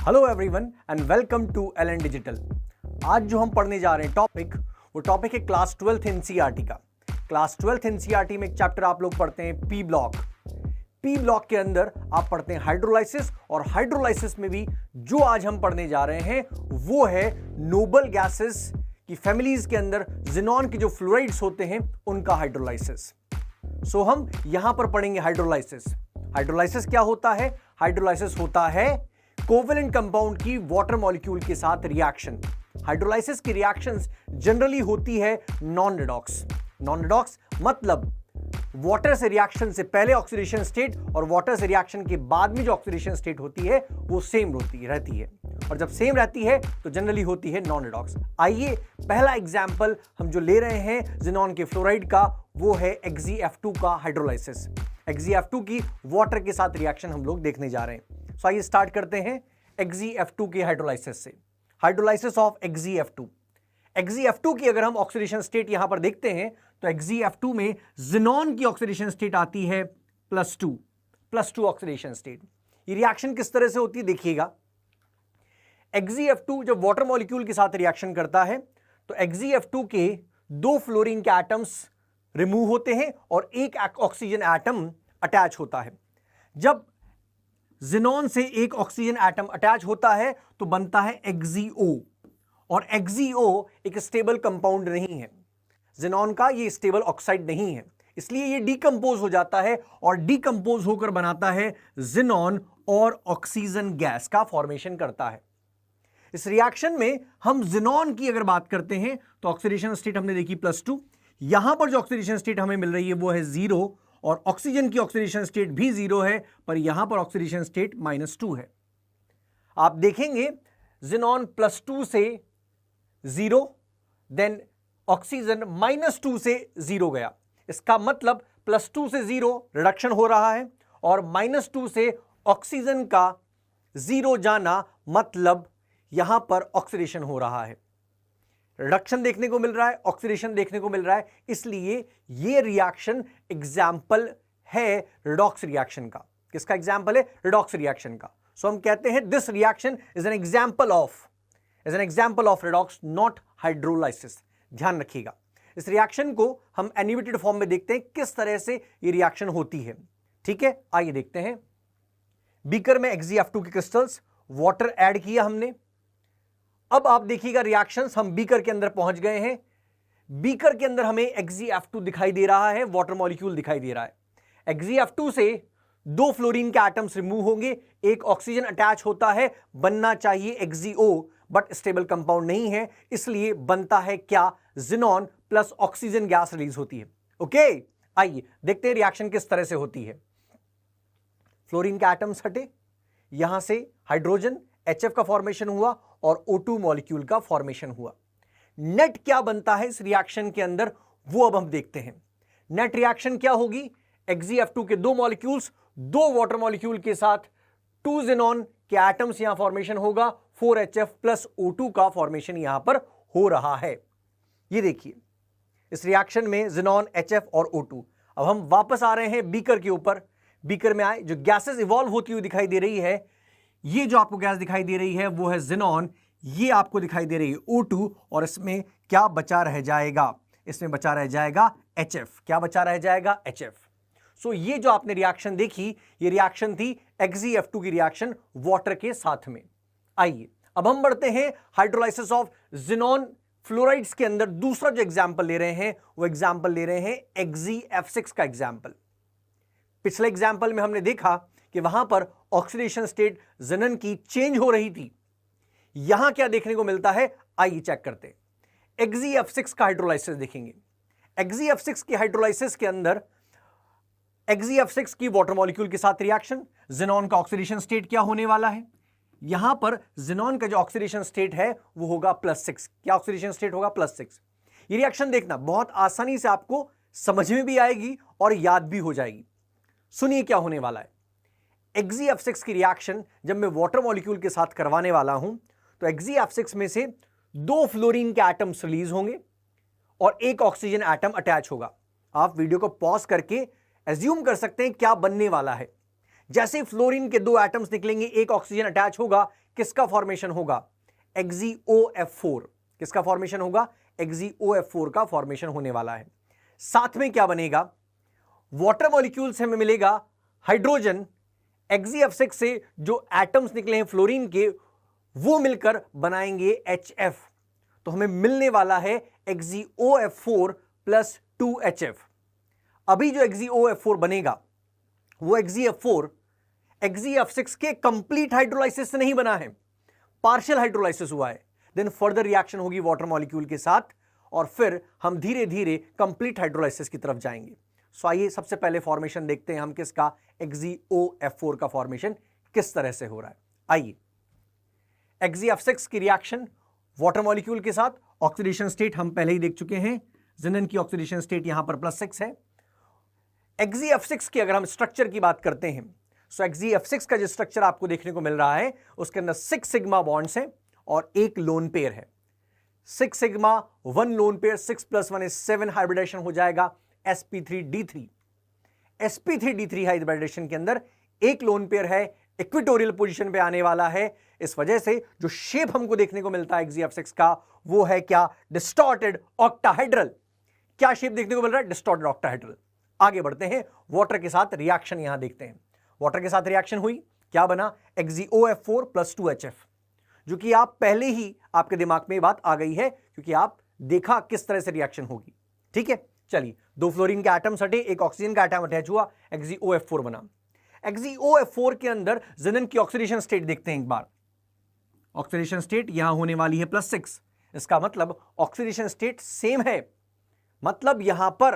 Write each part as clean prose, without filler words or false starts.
Hello everyone and welcome to LN digital. आज जो हम पढ़ने जा रहे हैं वो टॉपिक है क्लास 12th एनसीईआरटी का। क्लास 12th एनसीईआरटी में एक चैप्टर आप लोग पढ़ते हैं पी ब्लॉक। पी ब्लॉक के अंदर आप पढ़ते हैं हाइड्रोलाइसिस, और हाइड्रोलाइसिस में भी जो आज हम पढ़ने जा रहे हैं वो है नोबल गैसेस की फैमिलीज के अंदर ज़ीनॉन के जो फ्लोराइड्स होते हैं उनका हाइड्रोलाइसिस। सो हम यहां पर पढ़ेंगे हाइड्रोलाइसिस। हाइड्रोलाइसिस क्या होता है? हाइड्रोलाइसिस होता है कोवेलेंट कंपाउंड की वाटर मॉलिक्यूल के साथ रिएक्शन। हाइड्रोलाइसिस की रिएक्शंस जनरली होती है नॉन रिडॉक्स। नॉन रिडॉक्स मतलब वाटर से रिएक्शन से पहले ऑक्सीडेशन स्टेट और वाटर से रिएक्शन के बाद में जो ऑक्सीडेशन स्टेट होती है वो सेम रहती है, और जब सेम रहती है तो जनरली होती है नॉन रिडॉक्स। आइए पहला एग्जांपल हम जो ले रहे हैं ज़ीनॉन के फ्लोराइड का वो है XeF2 का हाइड्रोलाइसिस। XeF2 की वाटर के साथ रिएक्शन हम लोग देखने जा रहे हैं। सो आइए स्टार्ट करते हैं XeF2 के हाइड्रोलाइसिस से। Hydrolysis of XeF2। XeF2 की अगर हम ऑक्सीडेशन स्टेट यहां पर देखते हैं तो XeF2 में ज़ीनॉन की ऑक्सीडेशन स्टेट आती है +2 ऑक्सीडेशन स्टेट। ये रिएक्शन किस तरह से होती है देखिएगा। XeF2 जब वाटर मॉलिक्यूल के साथ रिएक्शन करता है तो XeF2 के 2 फ्लोरीन के एटम्स रिमूव होते हैं और एक ऑक्सीजन एटम अटैच होता है। जब ज़ीनॉन से एक ऑक्सीजन एटम अटैच होता है तो बनता है XeO, और XeO एक स्टेबल कंपाउंड नहीं है। ज़ीनॉन का ये स्टेबल ऑक्साइड नहीं है, इसलिए ये डिकम्पोज हो जाता है और डिकम्पोज होकर बनाता है ज़ीनॉन और ऑक्सीजन गैस का फॉर्मेशन करता है। इस रिएक्शन में हम ज़ीनॉन की अगर बात करते हैं तो ऑक्सीडेशन स्टेट हमने देखी +2। यहां पर जो ऑक्सीडेशन स्टेट हमें मिल रही है वो है 0, और ऑक्सीजन की ऑक्सीडेशन स्टेट भी 0 है, पर यहां पर ऑक्सीडेशन स्टेट -2 है। आप देखेंगे ज़ीनॉन +2 से 0, देन ऑक्सीजन -2 से 0 गया। इसका मतलब +2 से 0 रिडक्शन हो रहा है, और -2 से ऑक्सीजन का 0 जाना मतलब यहां पर ऑक्सीडेशन हो रहा है। रिडक्शन देखने को मिल रहा है, ऑक्सीडेशन देखने को मिल रहा है, इसलिए ये रिएक्शन एग्जाम्पल है रिडॉक्स रिएक्शन का। किसका एग्जाम्पल है? रिडॉक्स रिएक्शन का। सो हम कहते हैं this reaction is an example of redox, not hydrolysis. ध्यान रखिएगा। इस रिएक्शन को हम एनिमेटेड फॉर्म में देखते हैं किस तरह से ये रिएक्शन होती है। ठीक है, आइए देखते हैं। बीकर में XeF2 के क्रिस्टल्स, वाटर ऐड किया हमने। अब आप देखिएगा रिएक्शंस, हम बीकर के अंदर पहुंच गए हैं। बीकर के अंदर हमें XeF2 दिखाई दे रहा है, वाटर मॉलिक्यूल दिखाई दे रहा है। XeF2 से 2 फ्लोरीन के एटम्स रिमूव होंगे, एक ऑक्सीजन अटैच होता है, बनना चाहिए XeO, बट स्टेबल कंपाउंड नहीं है, इसलिए बनता है क्या? Xenon plus oxygen gas release होती है। ओके, आइए देखते हैं रिएक्शन किस तरह से होती है। फ्लोरीन के एटम्स हटे, यहां से हाइड्रोजन HF का फॉर्मेशन हुआ और O2 मॉलिक्यूल का फॉर्मेशन हुआ। नेट क्या बनता है इस रिएक्शन के अंदर वो अब हम देखते हैं। नेट रिएक्शन क्या होगी? XeF2 के 2 मॉलिक्यूल्स 2 वाटर मॉलिक्यूल के साथ 2 ज़ीनॉन के एटम्स यहां फॉर्मेशन होगा, 4HF प्लस O2 का फॉर्मेशन यहां पर हो रहा है। ये देखिए इस रिएक्शन में ज़ीनॉन, HF और O2। अब हम वापस आ रहे हैं बीकर के ऊपर। बीकर में आए, जो गैसेस इवॉल्व होती हुई दिखाई दे रही है, ये जो आपको गैस दिखाई दे रही है वो है ज़ीनॉन, ये आपको दिखाई दे रही है O2, और इसमें क्या बचा रह जाएगा? इसमें बचा रह जाएगा HF। क्या बचा रह जाएगा? HF। सो ये जो आपने रिएक्शन देखी, ये रिएक्शन थी XeF2 की रिएक्शन वाटर के साथ में। आइए अब हम बढ़ते हैं हाइड्रोलाइसिस ऑफ ज़ीनॉन फ्लोराइड्स के अंदर। दूसरा जो एग्जाम्पल ले रहे हैं वो एग्जाम्पल ले रहे हैं XeF6 का एग्जाम्पल। पिछले एग्जाम्पल में हमने देखा कि वहां पर ऑक्सीडेशन स्टेट ज़ीनॉन की चेंज हो रही थी। यहां क्या देखने को मिलता है? आइए चेक करते हैं। XeF6 का हाइड्रोलाइसिस देखेंगे। XeF6 के हाइड्रोलाइसिस के अंदर XeF6 की वाटर मॉलिक्यूल के साथ रिएक्शन, ज़ीनॉन का ऑक्सीडेशन स्टेट क्या होने वाला है? यहां पर ज़ीनॉन का जो ऑक्सीडेशन स्टेट है वो होगा +6। क्या ऑक्सीडेशन स्टेट होगा? +6। ये रिएक्शन देखना बहुत आसानी से आपको समझ में भी आएगी और याद भी हो जाएगी। सुनिए क्या होने वाला है। XeF6 की रिएक्शन जब मैं वाटर मॉलिक्यूल के साथ करवाने वाला हूं तो XeF6 में से 2 फ्लोरीन के एटम्स रिलीज होंगे और एक ऑक्सीजन एटम अटैच होगा। आप वीडियो को पॉज करके एज्यूम कर सकते हैं क्या बनने वाला है। जैसे फ्लोरीन के दो एटम्स निकलेंगे, एक ऑक्सीजन अटैच होगा, किसका फॉर्मेशन होगा? XeOF4। किसका फॉर्मेशन होगा? XeOF4 का फॉर्मेशन होने वाला है। साथ में क्या बनेगा? वाटर मॉलिक्यूल से हमें मिलेगा हाइड्रोजन। XeF6 से जो एटम्स निकले हैं फ्लोरीन के, वो मिलकर बनाएंगे HF। तो हमें मिलने वाला है XeOF4 प्लस 2HF। अभी जो XeOF4 बनेगा वो XeF6 के कंप्लीट हाइड्रोलाइसिस से नहीं बना है, पार्शियल हाइड्रोलाइसिस हुआ है। देन फर्दर रिएक्शन होगी वाटर मॉलिक्यूल के साथ और फिर हम धीरे धीरे कंप्लीट हाइड्रोलाइसिस की तरफ जाएंगे। सो आइए सबसे पहले फॉर्मेशन देखते हैं हम किसका, XeOF4 का फॉर्मेशन किस तरह से हो रहा है। आइए, XeF6 की रिएक्शन वाटर मॉलिक्यूल के साथ, ऑक्सीडेशन स्टेट हम पहले ही देख चुके हैं, जिनन की ऑक्सीडेशन स्टेट यहां पर +6 है। XeF6 की अगर हम स्ट्रक्चर की बात करते हैं, सो XeF6 का जो स्ट्रक्चर आपको देखने को मिल रहा है उसके अंदर 6 सिग्मा बॉन्ड्स हैं और एक लोन पेयर है। 6 सिग्मा 1 लोन पेयर, 6 + 1 = 7 हाइब्रिडेशन हो जाएगा sp3d3। sp3d3 हाइब्रिडेशन के अंदर एक लोन पेयर है, इक्विटोरियल पोजीशन पे आने वाला है। इस वजह से जो शेप हमको देखने को मिलता है XeF6 का, वो है क्या? Distorted octahedral. क्या शेप देखने को मिल रहा है? Distorted octahedral. आगे बढ़ते हैं, वाटर के साथ रिएक्शन यहां देखते हैं। वाटर के साथ रिएक्शन हुई, क्या बना? XeOF4 प्लस 2HF, जो कि आप पहले ही आपके दिमाग में बात आ गई है क्योंकि आप देखा किस तरह से रिएक्शन होगी। ठीक है, चलिए, दो फ्लोरीन के एटम सटे, एक ऑक्सीजन का एटम अटैच हुआ, XeOF4 बना। XeOF4 के अंदर जिनन की ऑक्सीडेशन स्टेट देखते हैं एक बार। ऑक्सीडेशन स्टेट यहां होने वाली है +6। इसका मतलब ऑक्सीडेशन स्टेट सेम है, मतलब यहां पर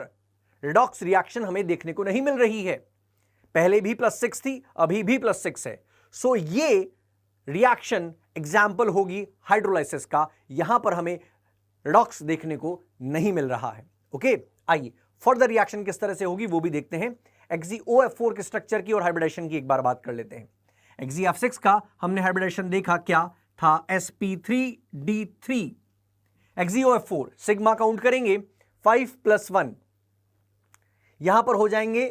रिडॉक्स रिएक्शन हमें देखने को नहीं मिल रही है। पहले भी +6 थी, अभी भी +6 है। सो ये रिएक्शन एग्जाम्पल होगी हाइड्रोलाइसिस का, यहां पर हमें रिडॉक्स देखने को नहीं मिल रहा है। ओके, आइए फर्दर रिएक्शन किस तरह से होगी वो भी देखते हैं। XeOF4 के स्ट्रक्चर की और हाइब्रिडेशन की एक बार बात कर लेते हैं। XeF6 का हमने हाइब्रिडेशन देखा, क्या था? sp3d3। XeOF4 सिग्मा काउंट करेंगे 5 + 1, यहां पर हो जाएंगे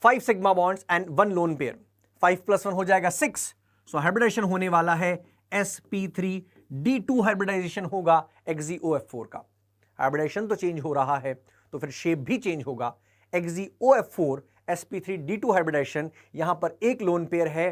5 sigma bonds and 1 lone pair. 5 + 1 हो जाएगा 6। सो हाइब्रिडेशन होने वाला है sp3d2 हाइब्रिडाइजेशन होगा XeOF4 का। हाइब्रिडेशन तो चेंज हो रहा है तो फिर शेप भी चेंज होगा। XeOF4 sp3d2 हाइब्रिडेशन, यहां पर एक लोन पेयर है,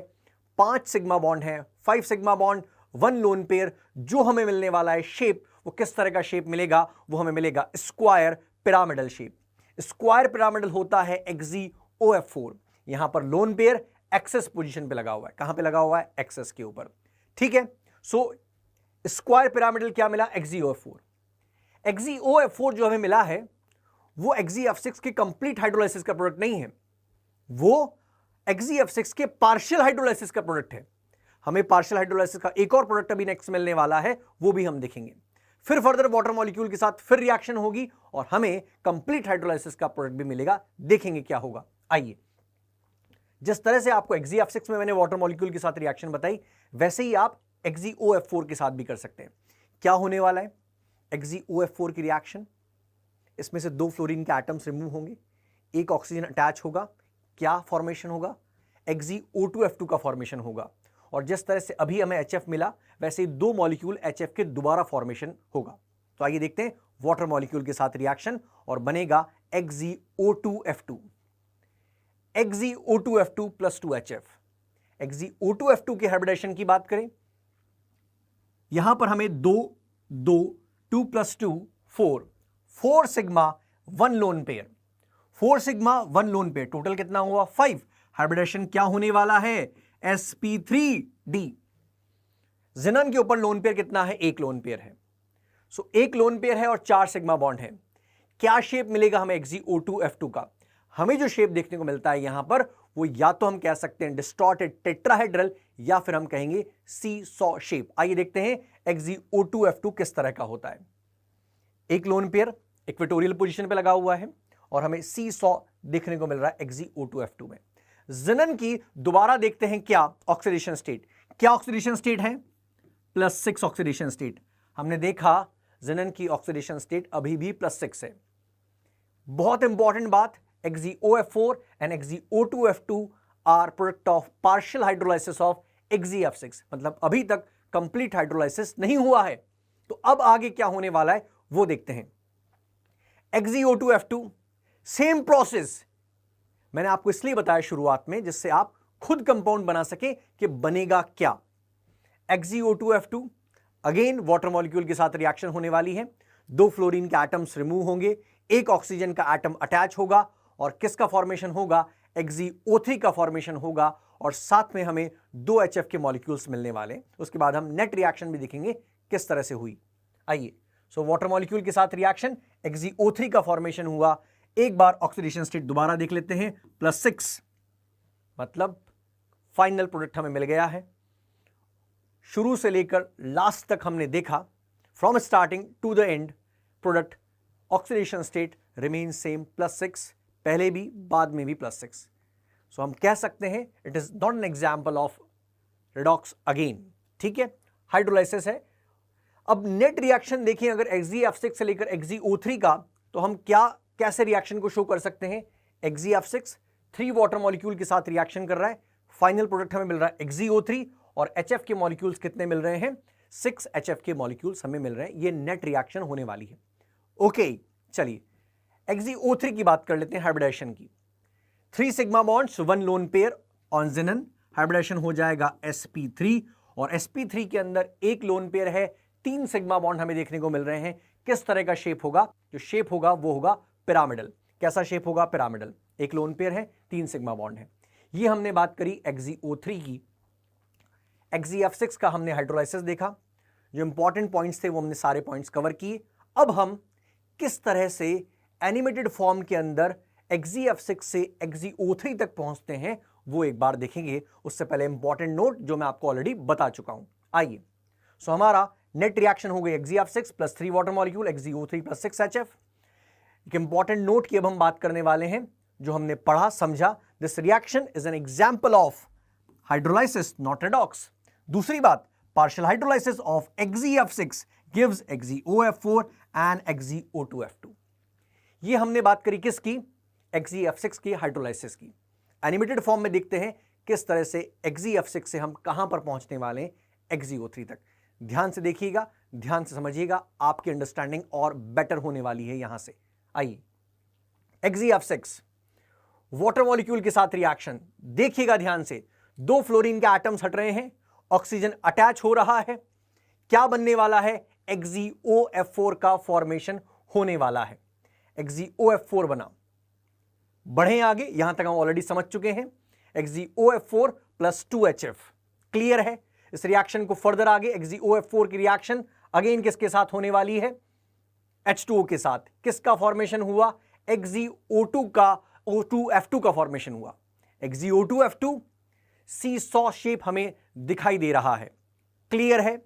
5 सिग्मा बॉन्ड है, 5 सिग्मा बॉन्ड 1 लोन पेयर। जो हमें मिलने वाला है शेप, वो किस तरह का शेप मिलेगा? वो हमें मिलेगा square pyramidal shape. Square pyramidal होता है XeOF4। यहां पर लोन पेयर एक्सेस पोजीशन पे लगा हुआ है। कहां पे लगा हुआ है? एक्सेस के ऊपर। ठीक है, सो स्क्वायर पिरामिडल क्या मिला? XeOF4। XeOF4 जो हमें मिला है वो XeF6 के कंप्लीट हाइड्रोलाइसिस का प्रोडक्ट नहीं है, वो XeF6 के पार्शियल हाइड्रोलाइसिस का प्रोडक्ट है। हमें पार्शियल हाइड्रोलाइसिस का एक और प्रोडक्ट अभी नेक्स्ट मिलने वाला है, वो भी हम देखेंगे। फिर फर्दर वाटर मॉलिक्यूल के साथ फिर रिएक्शन होगी और हमें कंप्लीट हाइड्रोलाइसिस का प्रोडक्ट भी मिलेगा। देखेंगे क्या होगा। आइए, जिस तरह से आपको XeF6 में मैंने वाटर मॉलिक्यूल के साथ रिएक्शन बताई, वैसे ही आप XeOF4 के साथ भी कर सकते हैं। क्या होने वाला है? XeOF4 की रिएक्शन, इसमें से 2 फ्लोरीन के एटम्स रिमूव होंगे, एक ऑक्सीजन अटैच होगा। क्या फॉर्मेशन होगा? XeO2F2 का फॉर्मेशन होगा। और जिस तरह से अभी हमें HF मिला, वैसे ही 2 मॉलिक्यूल HF के दोबारा फॉर्मेशन होगा। तो आइए देखते हैं वाटर मॉलिक्यूल के साथ रिएक्शन और बनेगा XeO2F2। XeO2F2 plus 2HF। XeO2F2 के हाइब्रिडेशन की बात करें, यहां पर हमें 2 2 + 2 4 sigma 1 lone pair, 4 sigma 1 lone pair, total कितना हुआ? 5। हाइब्रिडेशन क्या होने वाला है? sp3d। जिनन के ऊपर लोन पेयर कितना है? एक लोन पेयर है। सो एक लोन पेयर है और 4 सिग्मा बॉन्ड है। क्या शेप मिलेगा हमें XeO2F2 का? हमें जो शेप देखने को मिलता है यहां पर, वो या तो हम कह सकते हैं डिस्टॉर्टेड टेट्राहेड्रल या फिर हम कहेंगे सी-सॉ शेप। आइए देखते हैं XeO2F2 किस तरह का होता है। एक लोन पेयर इक्वेटोरियल पोजीशन पे लगा हुआ है और हमें सी-सॉ देखने को मिल रहा है XeO2F2 में। जिनन की दोबारा देखते हैं क्या ऑक्सीडेशन स्टेट। क्या ऑक्सीडेशन स्टेट है? +6 ऑक्सीडेशन स्टेट। हमने देखा जिनन की ऑक्सीडेशन स्टेट अभी भी +6 है। बहुत इंपॉर्टेंट बात, XeOF4 and XeO2F2 are product of partial hydrolysis of XeF6, मतलब अभी तक कंप्लीट हाइड्रोलाइसिस नहीं हुआ है। तो अब आगे क्या होने वाला है वो देखते हैं। XeO2F2 सेम प्रोसेस मैंने आपको इसलिए बताया शुरुआत में जिससे आप खुद कंपाउंड बना सके कि बनेगा क्या। XeO2F2 अगेन वाटर मॉलिक्यूल के साथ रिएक्शन होने वाली है, 2 फ्लोरीन के एटम्स रिमूव होंगे, 1 ऑक्सीजन का एटम अटैच होगा और किसका फॉर्मेशन होगा, XeO3 का फॉर्मेशन होगा और साथ में हमें 2 HF के मॉलिक्यूल्स मिलने वाले। उसके बाद हम नेट रिएक्शन भी देखेंगे किस तरह से हुई। आइए, सो वाटर मॉलिक्यूल के साथ रिएक्शन, XeO3 का फॉर्मेशन हुआ। एक बार ऑक्सीडेशन स्टेट दोबारा देख लेते हैं, +6 मतलब फाइनल प्रोडक्ट हमें मिल गया है। शुरू से लेकर लास्ट तक हमने देखा, from starting to the end product oxidation state remain same, +6, पहले भी बाद में भी +6। सो हम कह सकते हैं it is not an example of redox again. ठीक है, हाइड्रोलाइसिस है। अब नेट रिएक्शन देखें अगर XeF6 से लेकर XeO3 का, तो हम कैसे रिएक्शन को शो कर सकते हैं। XeF6 3 वाटर मॉलिक्यूल के साथ रिएक्शन कर रहा है, फाइनल प्रोडक्ट हमें मिल रहा है XeO3 और HF के मॉलिक्यूल्स कितने मिल रहे हैं, 6 HF के मॉलिक्यूल्स हमें मिल रहे हैं। ये नेट रिएक्शन होने वाली है। ओके, चलिए XeO3 की बात कर लेते हैं, हाइब्रिडेशन की। 3 sigma bonds 1 lone pair on xenon, hybridisation हो जाएगा sp3 और sp3 के अंदर 1 लोन पेयर है, 3 सिग्मा बॉन्ड हमें देखने को मिल रहे हैं। किस तरह का शेप होगा, जो शेप होगा वो होगा पिरामिडल। कैसा शेप होगा, पिरामिडल। 1 लोन पेयर है, 3 सिग्मा बॉन्ड है। ये हमने बात करी XeO3 की। XeF6 का हमने हाइड्रोलाइसिस देखा, जो इंपॉर्टेंट पॉइंट्स थे वो हमने सारे पॉइंट्स कवर किए। अब हम किस तरह से एनिमेटेड फॉर्म के अंदर XeF6 से XeO3 तक पहुंचते हैं वो एक बार देखेंगे। उससे पहले इंपॉर्टेंट नोट जो मैं आपको ऑलरेडी बता चुका हूं। आइए, सो हमारा नेट रिएक्शन हो गई XeF6 + 3 water molecule, XeO3 + 6 HF। एक इंपॉर्टेंट नोट की अब हम बात करने वाले हैं जो हमने पढ़ा समझा, this reaction is an example of hydrolysis not redox. दूसरी बात, partial hydrolysis of XeF6 gives XeOF4 and XeO2F2। ये हमने बात करी किसकी, XeF6 की हाइड्रोलाइसिस की। एनिमेटेड फॉर्म में देखते हैं किस तरह से XeF6 से हम कहां पर पहुंचने वाले हैं, XeO3 तक। ध्यान से देखिएगा, ध्यान से समझिएगा, आपकी अंडरस्टैंडिंग और बेटर होने वाली है यहां से। आइए, XeF6 वाटर मॉलिक्यूल के साथ रिएक्शन देखिएगा ध्यान से। 2 फ्लोरीन के एटम्स हट रहे हैं, ऑक्सीजन अटैच हो रहा है। क्या बनने वाला है, XeOF4 का फॉर्मेशन होने वाला है। XeOF4 बना। बढ़े आगे, यहां तक हम ऑलरेडी समझ चुके हैं। XeOF4 + 2 HF क्लियर है। इस रिएक्शन को फर्दर आगे, XeOF4 की रिएक्शन अगेन किसके साथ होने वाली है, H2O के साथ। किसका फॉर्मेशन हुआ, XeO2 का O2F2 का फॉर्मेशन हुआ। XeO2F2 सीसॉ शेप हमें दिखाई दे रहा है, क्लियर है,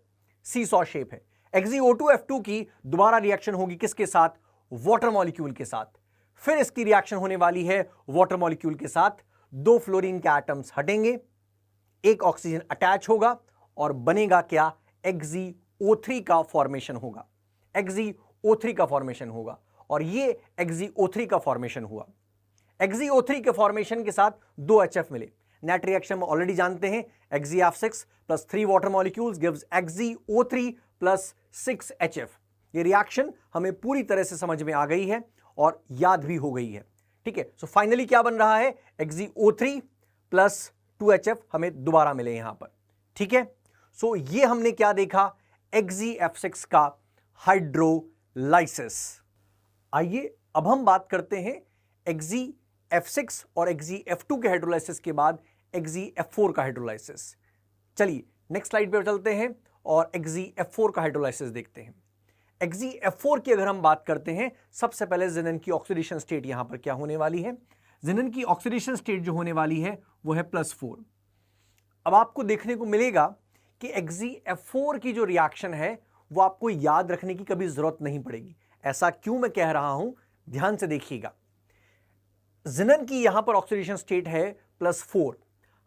सीसॉ शेप है। XeO2F2 की दोबारा रिएक्शन होगी किसके साथ, वाटर मॉलिक्यूल के साथ। फिर इसकी रिएक्शन होने वाली है वाटर मॉलिक्यूल के साथ, 2 फ्लोरीन के एटम्स हटेंगे, 1 ऑक्सीजन अटैच होगा और बनेगा क्या, XeO3 का फॉर्मेशन होगा। XeO3 का फॉर्मेशन होगा और ये XeO3 का फॉर्मेशन हुआ। XeO3 के फॉर्मेशन के साथ 2 HF मिले। नेट रिएक्शन में ऑलरेडी जानते हैं, XeF6 + 3 water molecules gives XeO3 + 6 HF। ये रिएक्शन हमें पूरी तरह से समझ में आ गई है और याद भी हो गई है। ठीक है, सो फाइनली क्या बन रहा है, XeO3 + 2 HF हमें दोबारा मिले यहां पर। ठीक है, सो ये हमने क्या देखा, XeF6 का हाइड्रोलाइसिस। आइए अब हम बात करते हैं XeF6 और XeF2 के हाइड्रोलाइसिस के बाद XeF4 का हाइड्रोलाइसिस। चलिए नेक्स्ट स्लाइड पे चलते हैं और XeF4 का हाइड्रोलाइसिस देखते हैं। XeF4 की अगर हम बात करते हैं, सबसे पहले जिनन की ऑक्सीडेशन स्टेट यहां पर क्या होने वाली है, जिनन की ऑक्सीडेशन स्टेट जो होने वाली है वो है +4। अब आपको देखने को मिलेगा कि XeF4 की जो रिएक्शन है वो आपको याद रखने की कभी जरूरत नहीं पड़ेगी। ऐसा क्यों मैं कह रहा हूं, ध्यान से देखिएगा। जिनन की यहां पर ऑक्सीडेशन स्टेट है +4।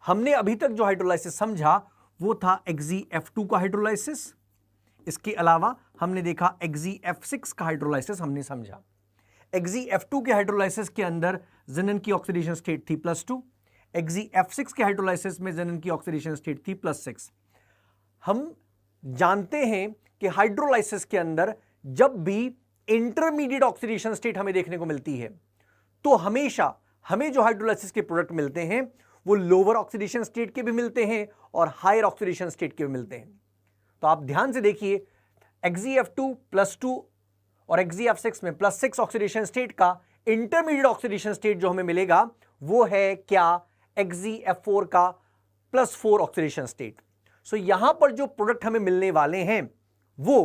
हमने अभी तक जो हाइड्रोलाइसिस समझा वो था XeF2 का हाइड्रोलाइसिस। इसके अलावा हमने देखा XeF6 का हाइड्रोलाइसिस हमने समझा। XeF2 के हाइड्रोलाइसिस के अंदर जिनन की ऑक्सीडेशन स्टेट थी +2, Xe(F6) के हाइड्रोलाइसिस में जिनन की ऑक्सीडेशन स्टेट थी +6। हम जानते हैं कि हाइड्रोलाइसिस के अंदर जब भी इंटरमीडिएट ऑक्सीडेशन स्टेट हमें देखने को मिलती है तो हमेशा हमें जो हाइड्रोलाइसिस के प्रोडक्ट मिलते हैं वो लोअर ऑक्सीडेशन स्टेट के भी मिलते हैं और हायर ऑक्सीडेशन स्टेट के भी मिलते हैं। तो आप ध्यान से देखिए, Xe(F2) +2 और Xe(F6) में +6 ऑक्सीडेशन स्टेट का इंटरमीडिएट ऑक्सीडेशन स्टेट जो हमें मिलेगा वो है क्या, Xe(F4) का +4 ऑक्सीडेशन स्टेट। सो यहां पर जो प्रोडक्ट हमें मिलने वाले हैं वो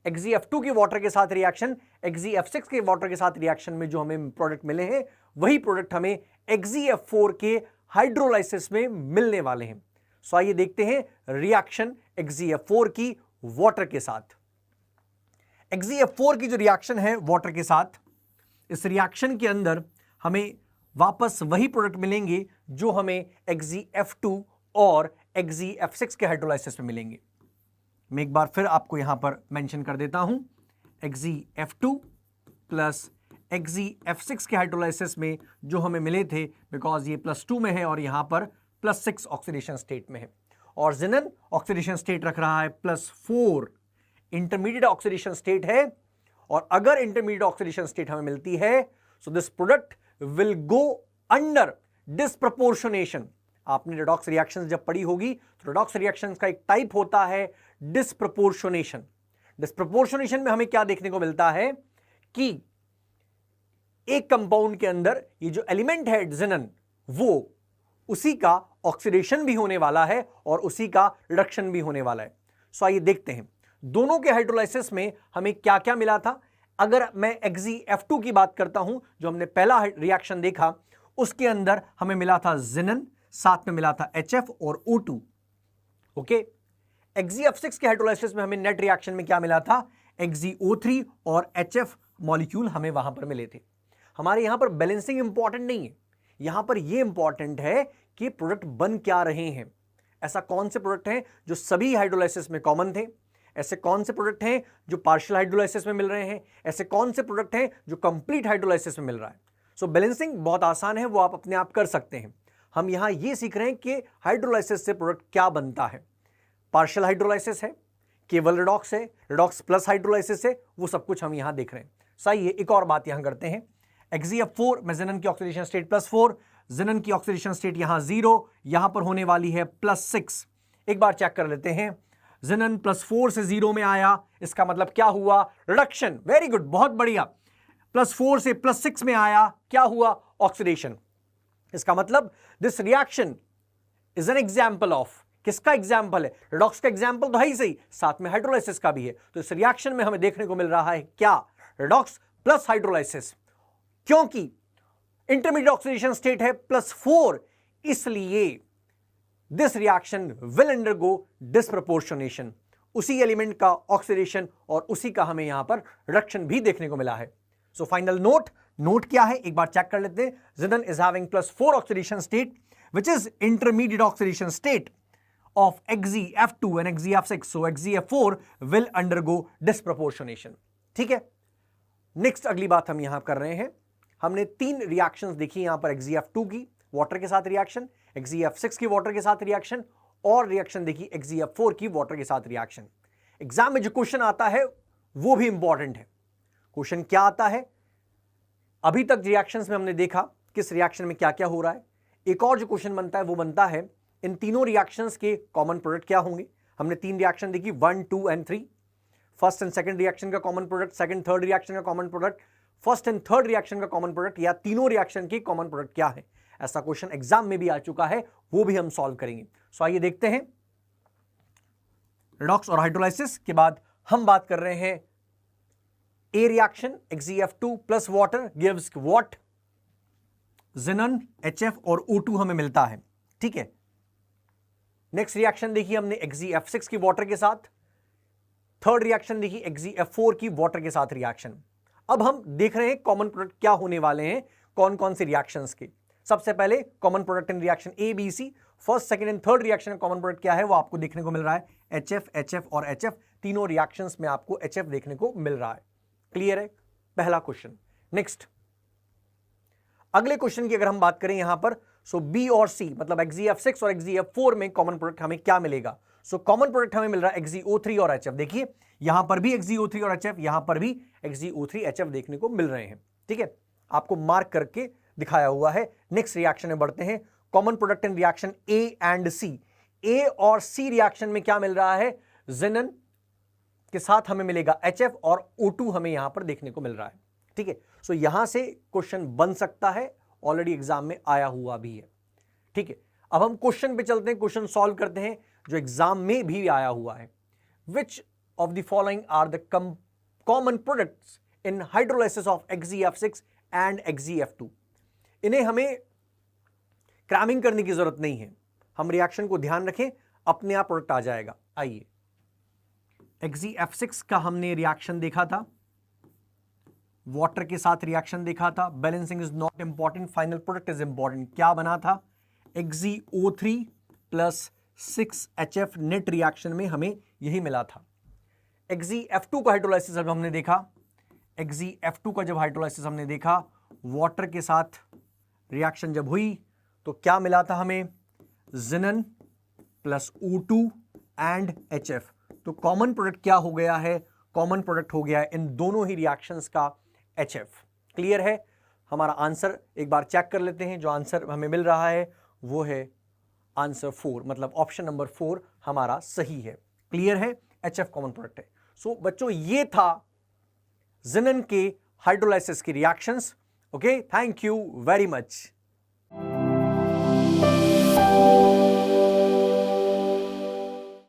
Xe(F2) के वाटर के साथ रिएक्शन, Xe(F6) के वाटर के साथ रिएक्शन में जो हमें प्रोडक्ट मिले हैं वही प्रोडक्ट हमें Xe(F4) के हाइड्रोलाइसिस में मिलने वाले हैं। सो आइए देखते हैं रिएक्शन Xe(F4) की वाटर के साथ। Xe(F4) की जो रिएक्शन है वाटर के साथ, इस रिएक्शन के अंदर हमें वापस वही प्रोडक्ट मिलेंगे जो हमें Xe(F2) और Xe(F6) के हाइड्रोलाइसिस में मिलेंगे। मैं एक बार फिर आपको यहां पर मेंशन कर देता हूं, Xe(F2) प्लस Xe(F6) के हाइड्रोलाइसिस में जो हमें मिले थे, बिकॉज ये +2 में है और यहां पर +6 ऑक्सीडेशन स्टेट में है, और जिनन ऑक्सीडेशन स्टेट रख रहा है +4, इंटरमीडिएट ऑक्सीडेशन स्टेट है। और अगर इंटरमीडिएट ऑक्सीडेशन स्टेट हमें मिलती है so this product will go under disproportionation. आपने रेडॉक्स रिएक्शंस जब पढ़ी होगी तो रेडॉक्स रिएक्शंस का एक टाइप होता है डिस्प्रपोर्शनेशन। डिस्प्रपोर्शनेशन में हमें क्या देखने को मिलता है कि एक कंपाउंड के अंदर ये जो एलिमेंट है जिनन, वो उसी का ऑक्सीडेशन भी होने वाला है और उसी का रिडक्शन भी होने वाला है। सो आइए देखते हैं दोनों के हाइड्रोलाइसिस में हमें क्या क्या मिला था। अगर मैं Xe(F2) की बात करता हूं, जो हमने पहला रिएक्शन देखा, उसके अंदर हमें मिला था जिनन, साथ में मिला था HF और O2। ओके, Xe(F6) के हाइड्रोलाइसिस में हमें नेट रिएक्शन में क्या मिला था, XeO3 और HF मॉलिक्यूल हमें वहां पर मिले थे। हमारे यहां पर बैलेंसिंग इंपॉर्टेंट नहीं है, यहां पर यह इंपॉर्टेंट है कि प्रोडक्ट बन क्या रहे हैं। ऐसा कौन से प्रोडक्ट हैं जो सभी हाइड्रोलाइसिस में कॉमन थे, ऐसे कौन से प्रोडक्ट हैं जो पार्शियल हाइड्रोलाइसिस में मिल रहे हैं, ऐसे कौन से प्रोडक्ट हैं जो कंप्लीट हाइड्रोलाइसिस में मिल रहा है। सो बैलेंसिंग बहुत आसान है, वो आप अपने आप कर सकते हैं। हम यहां ये सीख रहे हैं कि हाइड्रोलाइसिस से प्रोडक्ट क्या बनता है। पार्शियल हाइड्रोलाइसिस है, केवल रिडॉक्स है, रिडॉक्स प्लस हाइड्रोलाइसिस है, वो सब कुछ हम यहां देख रहे हैं। सही है, एक और बात यहां करते हैं, Xe(F4) में जिनन की ऑक्सीडेशन स्टेट +4, जिनन की ऑक्सीडेशन स्टेट यहां 0, यहां पर होने वाली है +6। एक बार चेक कर लेते हैं, जिनन +4 से 0 में आया, इसका मतलब क्या हुआ, रिडक्शन। वेरी गुड, बहुत बढ़िया। +4 से +6 में आया, क्या हुआ, ऑक्सीडेशन। इसका मतलब this reaction is an example of, किसका एग्जाम्पल है, रिडॉक्स का एग्जाम्पल तो है ही सही, साथ में हाइड्रोलाइसिस का भी है। तो इस रिएक्शन में हमें देखने को मिल रहा है क्या, रिडॉक्स प्लस हाइड्रोलाइसिस, क्योंकि इंटरमीडिएट ऑक्सीडेशन स्टेट है +4, इसलिए this reaction will undergo disproportionation. उसी एलिमेंट का ऑक्सीडेशन और उसी का हमें यहां पर रिडक्शन भी देखने को मिला है। सो फाइनल नोट क्या है, एक बार चेक कर लेते हैं। Xenon is having +4 oxidation state which is intermediate oxidation state of Xe(F2) and Xe(F6), so Xe(F4) will undergo disproportionation। ठीक है, नेक्स्ट अगली बात हम यहां कर रहे हैं, हमने 3 रिएक्शंस देखी यहां पर, Xe(F2) की वाटर के साथ रिएक्शन, Xe(F6) की वाटर के साथ रिएक्शन, और रिएक्शन देखी Xe(F4) की वाटर के साथ रिएक्शन। एग्जाम में जो क्वेश्चन आता है वो भी इंपॉर्टेंट है। क्वेश्चन क्या आता है, अभी तक रिएक्शंस में हमने देखा किस रिएक्शन में क्या क्या हो रहा है। एक और जो क्वेश्चन बनता है वो बनता है इन तीनों रिएक्शंस के कॉमन प्रोडक्ट क्या होंगे। हमने 3 रिएक्शन देखी, 1, 2 and 3। First and second reaction का common product, second third reaction का common product, first and third reaction का कॉमन प्रोडक्ट, या तीनों रिएक्शन के कॉमन प्रोडक्ट क्या है। ऐसा क्वेश्चन एग्जाम में भी आ चुका है, वो भी हम सॉल्व करेंगे। सो आइए देखते हैं, रिडॉक्स और हाइड्रोलाइसिस के बाद हम बात कर रहे हैं A reaction, Xe(F2) plus water gives what, xenon, HF और O2 हमें मिलता है। ठीक है, नेक्स्ट रिएक्शन देखी हमने Xe(F6) की वाटर के साथ, थर्ड रिएक्शन देखी Xe(F4) की वाटर के साथ रिएक्शन। अब हम देख रहे हैं कॉमन प्रोडक्ट क्या होने वाले हैं कौन कौन से रिएक्शंस के। सबसे पहले common product in reaction A B C, first second and third reaction का कॉमन प्रोडक्ट क्या है वो आपको देखने को मिल रहा है, HF, HF और HF। तीनों रिएक्शंस में आपको HF देखने को मिल रहा है। क्लियर है, पहला क्वेश्चन। नेक्स्ट, अगले क्वेश्चन की अगर हम बात करें यहां पर, सो बी और सी मतलब XeF6 और XeF4 में कॉमन प्रोडक्ट हमें क्या मिलेगा? सो कॉमन प्रोडक्ट हमें मिल रहा है XeO3 और HF। देखिए यहां पर भी XeO3 और HF, यहां पर भी XeO3 HF देखने को मिल रहे हैं। ठीक है, आपको मार्क करके दिखाया हुआ है। नेक्स्ट रिएक्शन में बढ़ते हैं। Common product in reaction A and C. A और सी रिएक्शन में क्या मिल रहा है? जिनन के साथ हमें मिलेगा HF और O2 हमें यहां पर देखने को मिल रहा है। ठीक है, सो यहां से क्वेश्चन बन सकता है, ऑलरेडी एग्जाम में आया हुआ भी है। ठीक है, अब हम क्वेश्चन पे चलते हैं, क्वेश्चन सॉल्व करते हैं जो एग्जाम में भी आया हुआ है। Which of the following are the common products in hydrolysis of XeF6 and XeF2? इन्हें हमें क्रैमिंग करने की जरूरत नहीं है, हम रिएक्शन को ध्यान रखें, अपने आप प्रोडक्ट आ जाएगा। आइए, XeF6 का हमने रिएक्शन देखा था, वाटर के साथ रिएक्शन देखा था। Balancing is not important, final product is important. क्या बना था? XeO3 plus 6HF net reaction में हमें यही मिला था। XeF2 का हाइड्रोलाइसिस जब हमने देखा, XeF2 का जब हाइड्रोलाइसिस हमने देखा, वाटर के साथ रिएक्शन जब हुई तो क्या मिला था हमें? जिनन प्लस O2 एंड HF। तो कॉमन प्रोडक्ट क्या हो गया है? कॉमन प्रोडक्ट हो गया है इन दोनों ही रिएक्शंस का HF। क्लियर है? हमारा आंसर एक बार चेक कर लेते हैं। जो आंसर हमें मिल रहा है वो है आंसर 4, मतलब ऑप्शन नंबर 4 हमारा सही है। क्लियर है? HF कॉमन प्रोडक्ट है। सो बच्चों, ये था जिनन के हाइड्रोलाइसिस की reactions. Okay, thank you very much.